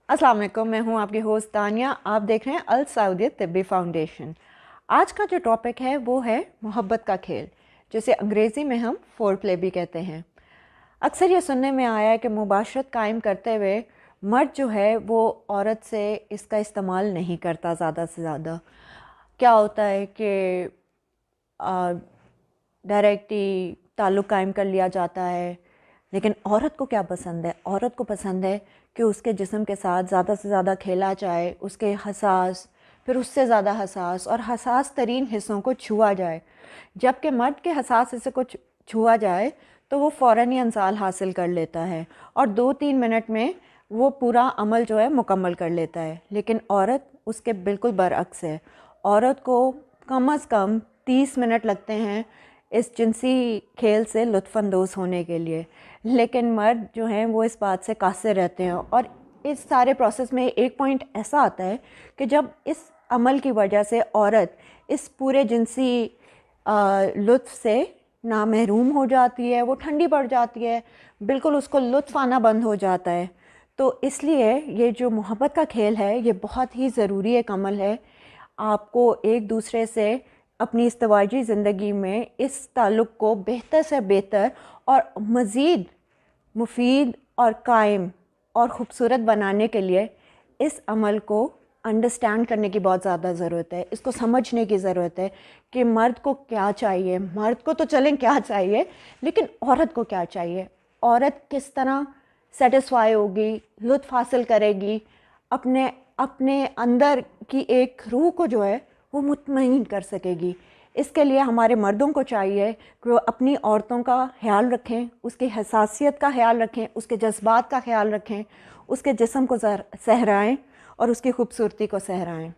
अस्सलाम वालेकुम, मैं हूं आपकी होस्ट तानिया। आप देख रहे हैं अल सऊदी तिब्बी फाउंडेशन। आज का जो टॉपिक है वो है मोहब्बत का खेल, जिसे अंग्रेज़ी में हम फोर प्ले भी कहते हैं। अक्सर ये सुनने में आया है कि मुबाशरत कायम करते हुए मर्द जो है वो औरत से इसका इस्तेमाल नहीं करता। ज़्यादा से ज़्यादा क्या होता है कि डायरेक्टली ताल्लुक़ कायम कर लिया जाता है। लेकिन औरत को क्या पसंद है? औरत को पसंद है कि उसके जिस्म के साथ ज़्यादा से ज़्यादा खेला जाए, उसके हसास, फिर उससे ज़्यादा हसास और हसास तरीन हिस्सों को छुआ जाए। जबकि मर्द के हसास हिस्से को छुआ जाए तो वो फ़ौरन ही इंसाल हासिल कर लेता है और 2-3 मिनट में वो पूरा अमल जो है मुकम्मल कर लेता है। लेकिन औरत उसके बिल्कुल बरअक्स है। औरत को कम से कम 30 मिनट लगते हैं इस जिनसी खेल से लुत्फ़अंदोज़ होने के लिए। लेकिन मर्द जो हैं वो इस बात से कासिर रहते हैं। और इस सारे प्रोसेस में एक पॉइंट ऐसा आता है कि जब इस अमल की वजह से औरत इस पूरे जिनसी लुत्फ़ से ना महरूम हो जाती है, वो ठंडी पड़ जाती है, बिल्कुल उसको लुत्फ़ आना बंद हो जाता है। तो इसलिए ये जो मोहब्बत का खेल है ये बहुत ही ज़रूरी एक अमल है। आपको एक दूसरे से अपनी इज़्तिवाजी ज़िंदगी में इस ताल्लुक़ को बेहतर से बेहतर और मज़ीद मुफीद और कायम और ख़ूबसूरत बनाने के लिए इस अमल को अंडरस्टैंड करने की बहुत ज़्यादा ज़रूरत है। इसको समझने की ज़रूरत है कि मर्द को क्या चाहिए। मर्द को तो चलें क्या चाहिए, लेकिन औरत को क्या चाहिए। औरत किस तरह सेटिस्फाई होगी, लुत्फ़ हासिल करेगी, अपने अपने अंदर की एक रूह को जो है वो मुतमईन कर सकेगी। इसके लिए हमारे मर्दों को चाहिए कि वो अपनी औरतों का ख्याल रखें, उसकी हसासियत का ख्याल रखें, उसके जज्बात का ख्याल रखें, उसके जिस्म को सहराएं और उसकी खूबसूरती को सहराएं।